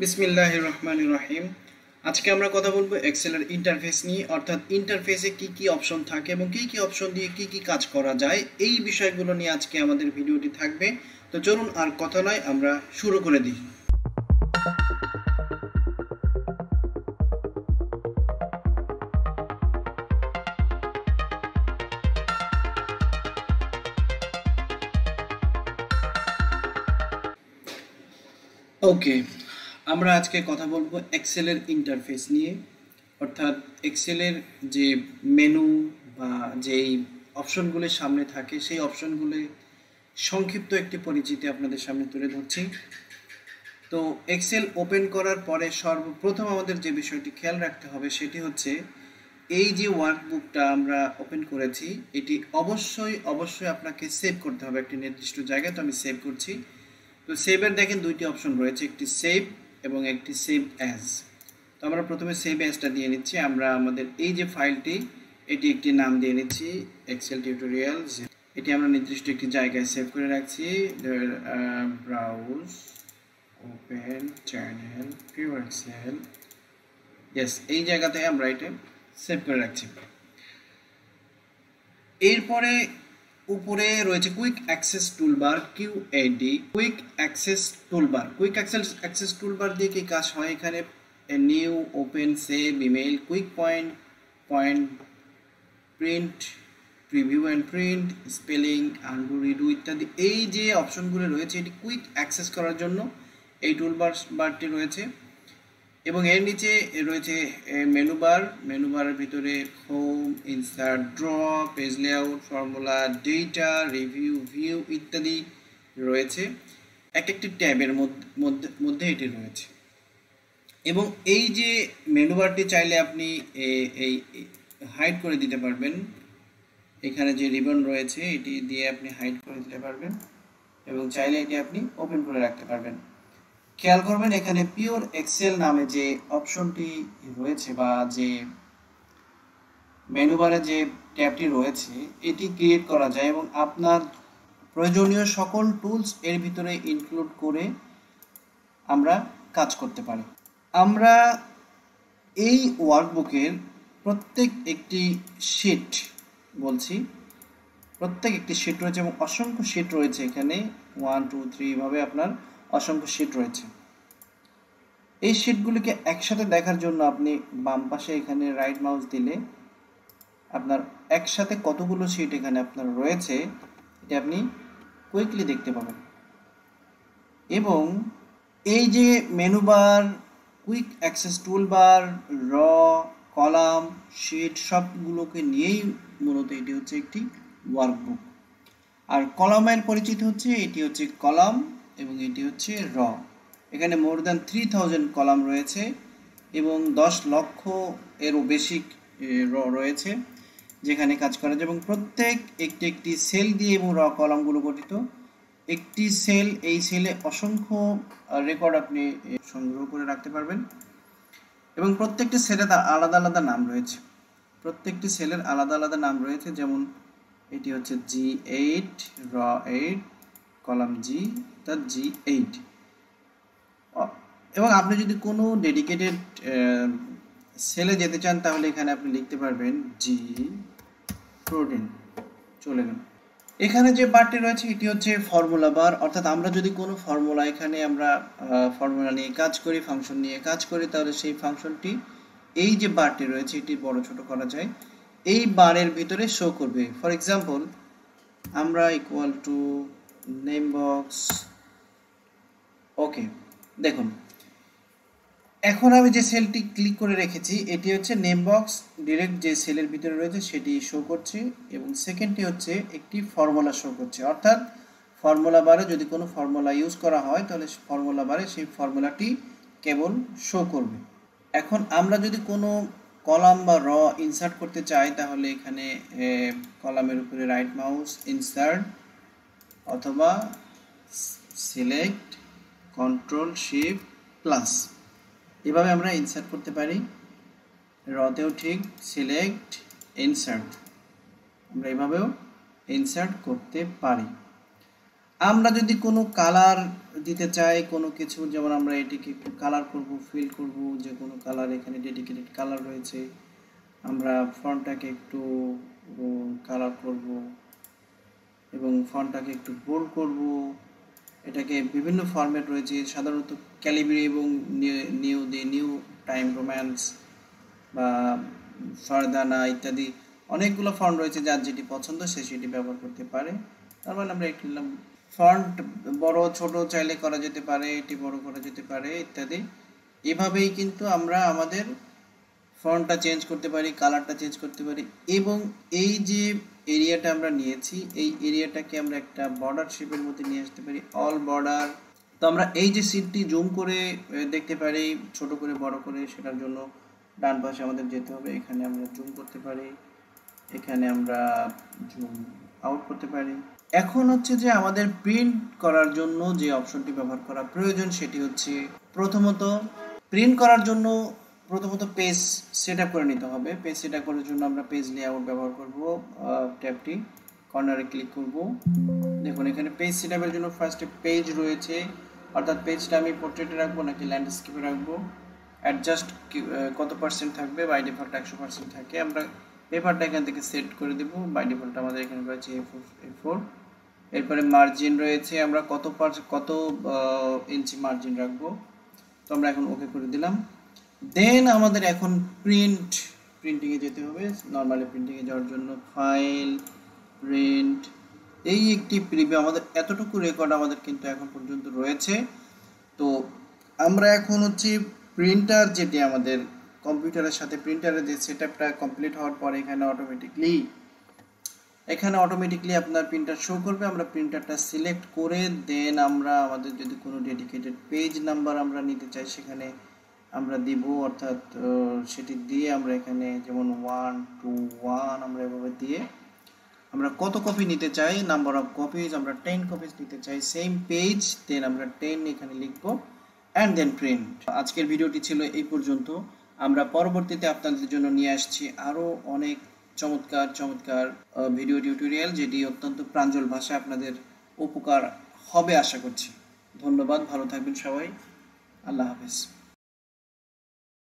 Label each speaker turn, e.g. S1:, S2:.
S1: বিসমিল্লাহির রহমানির রহিম। আজকে আমরা কথা বলবো এক্সেলের ইন্টারফেস নিয়ে, অর্থাৎ ইন্টারফেসে কি কি অপশন থাকে এবং কি কি অপশন দিয়ে কি কি কাজ করা যায়, এই বিষয়গুলো নিয়ে আজকে আমাদের ভিডিওটি থাকবে। তো চলুন আর কথা নয়, আমরা শুরু করে দিই। ওকে, আমরা আজকে কথা বলবো এক্সেলের ইন্টারফেস নিয়ে, অর্থাৎ এক্সেলের যে মেনু বা যেই অপশনগুলো সামনে থাকে সেই অপশনগুলো সংক্ষিপ্ত একটি পরিচিতি আপনাদের সামনে তুলে ধরছি। তো এক্সেল ওপেন করার পরে সর্বপ্রথম আমাদের যে বিষয়টি খেয়াল রাখতে হবে সেটি হচ্ছে এই যে ওয়ার্কবুকটা আমরা ওপেন করেছি এটি অবশ্যই আপনাকে সেভ করতে হবে একটি নির্দিষ্ট জায়গায়। তো আমি সেভ করছি। তো সেভের দেখেন দুইটি অপশন রয়েছে, একটি সেভ এবং একটি সেভ অ্যাজ। তো আমরা প্রথমে সেভ অ্যাজটা দিয়ে নিচ্ছি। আমরা আমাদের এই যে ফাইলটি এটি একটি নাম দিয়ে নিচ্ছি, এক্সেল টিউটোরিয়াল। এটি আমরা নির্দিষ্ট একটি জায়গায় সেভ করে রাখছি। Browse open channel view Excel, yes, এই জায়গাতে আমরা এটা সেভ করে রাখছি। এরপরে উপরে রয়েছে quick access toolbar, Q A D, quick access toolbar. Quick access toolbar দিয়ে কি কাজ হয়? এখানে new, open, save, email, quick point, print, preview and print, spelling, undo, redo ইত্যাদি এই যে অপশনগুলো রয়েছে এটি কুইক অ্যাক্সেস করার জন্য এই বারটি রয়েছে। এবং এর নিচে রয়েছে মেনুবারের ভিতরে home, insert, draw, page layout, formula, data, review, view ইত্যাদি রয়েছে। একটি ট্যাবের মধ্যে এটি রয়েছে। এবং এই যে মেনুবারটি চাইলে আপনি এই হাইড করে দিতে পারবেন। এখানে যে রিবন রয়েছে এটি দিয়ে আপনি হাইড করে দিতে পারবেন এবং চাইলে এটি আপনি ওপেন করে রাখতে পারবেন। খেয়াল করবেন এখানে পিওর এক্সেল নামে যে অপশনটি রয়েছে বা যে মেনুবারে যে ট্যাবটি রয়েছে এটি ক্রিয়েট করা যায় এবং আপনার প্রয়োজনীয় সকল টুলস এর ভিতরে ইনক্লুড করে আমরা কাজ করতে পারি। আমরা এই ওয়ার্কবুকের প্রত্যেক একটি শিট প্রত্যেক একটি শিট রয়েছে এবং অসংখ্য শিট রয়েছে। এখানে 1 2 3 ভাবে আপনার অসংখ্য শিট রয়েছে। এই শিটগুলিকে একসাথে দেখার জন্য আপনি বাম পাশে এখানে রাইট মাউস দিলে আপনার একসাথে কতগুলো শিট এখানে আপনার রয়েছে এটা আপনি কুইকলি দেখতে পাবেন। এবং এই যে menu bar, quick access toolbar, র, কলাম, শিট সবগুলোকে নিয়েই মূলত এটি হচ্ছে একটি ওয়ার্কবুক। আর কলামের পরিচিতি হচ্ছে এটি হচ্ছে কলাম এবং এটি হচ্ছে র। এখানে মোর দ্যান 3000 কলাম রয়েছে এবং 10 লক্ষ এরও বেশি র রয়েছে যেখানে কাজ করা যায় এবং প্রত্যেক একটি সেল দিয়ে এবং র কলামগুলো গঠিত। একটি সেল, এই সেলে অসংখ্য রেকর্ড আপনি সংগ্রহ করে রাখতে পারবেন এবং প্রত্যেকটি সেলের আলাদা আলাদা নাম রয়েছে। প্রত্যেকটি সেলের আলাদা আলাদা নাম রয়েছে, যেমন এটি হচ্ছে G8, র 8, কলাম G, তা G8। এবং আপনি যদি কোনো ডেডিকেটেড সেলে যেতে চান তাহলে এখানে আপনি লিখতে পারবেন G14, চলে গেল। এখানে যে বারটি রয়েছে এটি হচ্ছে ফর্মুলা বার, অর্থাৎ আমরা যদি কোনো ফর্মুলা এখানে আমরা ফর্মুলা নিয়ে কাজ করি, ফাংশন নিয়ে কাজ করি, তাহলে সেই ফাংশনটি এই যে বারটি রয়েছে এটি বড় ছোট করা যায়, এই বারের ভিতরে শো করবে। ফর এক্সাম্পল আমরা ইকুয়াল টু নেম বক্স, ওকে, দেখুন এখন আমি যে সেলটি ক্লিক করে রেখেছি এটি হচ্ছে নেম বক্স, ডিরেক্ট যে সেলের ভিতরে রয়েছে সেটি শো করছে এবং সেকেন্ডটি হচ্ছে একটি ফর্মুলা শো করছে, অর্থাৎ ফর্মুলা বারে যদি কোনো ফর্মুলা ইউজ করা হয় তাহলে ফর্মুলা বারে সেই ফর্মুলাটি কেবল শো করবে। এখন আমরা যদি কোনো কলাম বা র ইনসার্ট করতে চাই তাহলে এখানে কলামের উপরে রাইট মাউস, ইনসার্ট অথবা সিলেক্ট, কন্ট্রোল শিফট প্লাস, এভাবে আমরা ইনসার্ট করতে পারি। রতেও ঠিক, সিলেক্ট, ইনসার্ট, আমরা এভাবেও ইনসার্ট করতে পারি। আমরা যদি কোনো কালার দিতে চাই কোনো কিছু, যেমন আমরা এটিকে একটু কালার করব, ফিল করব, যে কোনো কালার, এখানে ডেডিকেটেড কালার রয়েছে, আমরা ফন্টটাকে একটু কালার করব এবং ফন্টটাকে একটু বোল্ড করব। এটাকে বিভিন্ন ফরম্যাট রয়েছে, সাধারণত ক্যালিব্রি এবং নিউ টাইম রোম্যান্স বা ফারদানা ইত্যাদি অনেকগুলো ফন্ট রয়েছে, যার যেটি পছন্দ সে সেটি ব্যবহার করতে পারে। তার মানে আমরা একটু ফন্ট বড় ছোট চাইলে করা যেতে পারে, এটি বড় করা যেতে পারে ইত্যাদি। এভাবেই কিন্তু আমরা আমাদের ফন্টটা চেঞ্জ করতে পারি, কালারটা চেঞ্জ করতে পারি। এবং এই যে এরিয়াটা আমরা নিয়েছি, এই এরিয়াটাকে আমরা একটা বর্ডার শেপের মধ্যে নিয়ে আসতে পারি, অল বর্ডার। তো আমরা এই যে শীটটি জুম করে দেখতে পারি, ছোট করে বড় করে, সেটার জন্য ডান পাশে আমাদের যেতে হবে, এখানে আমরা জুম করতে পারি, এখানে আমরা জুম আউট করতে পারি। এখন হচ্ছে যে আমাদের প্রিন্ট করার জন্য যে অপশনটি ব্যবহার করা প্রয়োজন সেটি হচ্ছে প্রথমত প্রিন্ট করার জন্য পেজ সেট আপ করে নিতে হবে। পেজ সেট আপ করার জন্য আমরা পেজ লেআউট ব্যবহার করব, ট্যাবটি কর্নারে ক্লিক করব। দেখুন এখানে পেজ সেট আপের জন্য ফার্স্টে পেজ রয়েছে, অর্থাৎ পেজটা আমি পোর্ট্রেটে রাখবো নাকি ল্যান্ডস্কেপে রাখবো, অ্যাডজাস্ট কত পার্সেন্ট থাকবে, বাই ডিফল্ট 100% থাকে। আমরা পেপারটা এখান থেকে সেট করে দেব, বাই ডিফল্ট আমাদের এখানে রয়েছে A4। এরপরে মার্জিন রয়েছে, আমরা কত ইঞ্চি মার্জিন রাখবো, তো আমরা এখন ওকে করে দিলাম। দেন আমাদের এখন প্রিন্টিংয়ে যেতে হবে। নর্মালি প্রিন্টিংয়ে যাওয়ার জন্য ফাইল, প্রিন্ট, এই একটি প্রিভিউ, আমাদের এতটুকু রেকর্ড আমাদের কিন্তু এখন পর্যন্ত রয়েছে। তো আমরা এখন হচ্ছে প্রিন্টার, যেটি আমাদের কম্পিউটারের সাথে প্রিন্টারের যে সেটআপটা কমপ্লিট হওয়ার পর এখানে অটোমেটিকলি আপনার প্রিন্টার শো করবে। আমরা প্রিন্টারটা সিলেক্ট করে দেন আমরা আমাদের যদি কোনো ডেডিকেটেড পেজ নাম্বার আমরা নিতে চাই সেখানে আমরা দিব, অর্থাৎ সেটি দিয়ে আমরা এখানে যেমন 1 2 1 আমরা এভাবে দিয়ে আমরা কত কপি নিতে চাই, নাম্বার অফ কপিজ, আমরা 10 কপিজ নিতে চাই সেম পেজ, দেন আমরা 10 এখানে লিখব অ্যান্ড দেন প্রিন্ট। আজকের ভিডিওটি ছিল এই পর্যন্ত। আমরা পরবর্তীতে আপনাদের জন্য নিয়ে আসছি আরও অনেক চমৎকার ভিডিও টিউটোরিয়াল, যেটি অত্যন্ত প্রাঞ্জল ভাষায় আপনাদের উপকার হবে আশা করছি। ধন্যবাদ, ভালো থাকবেন সবাই, আল্লাহ হাফেজ।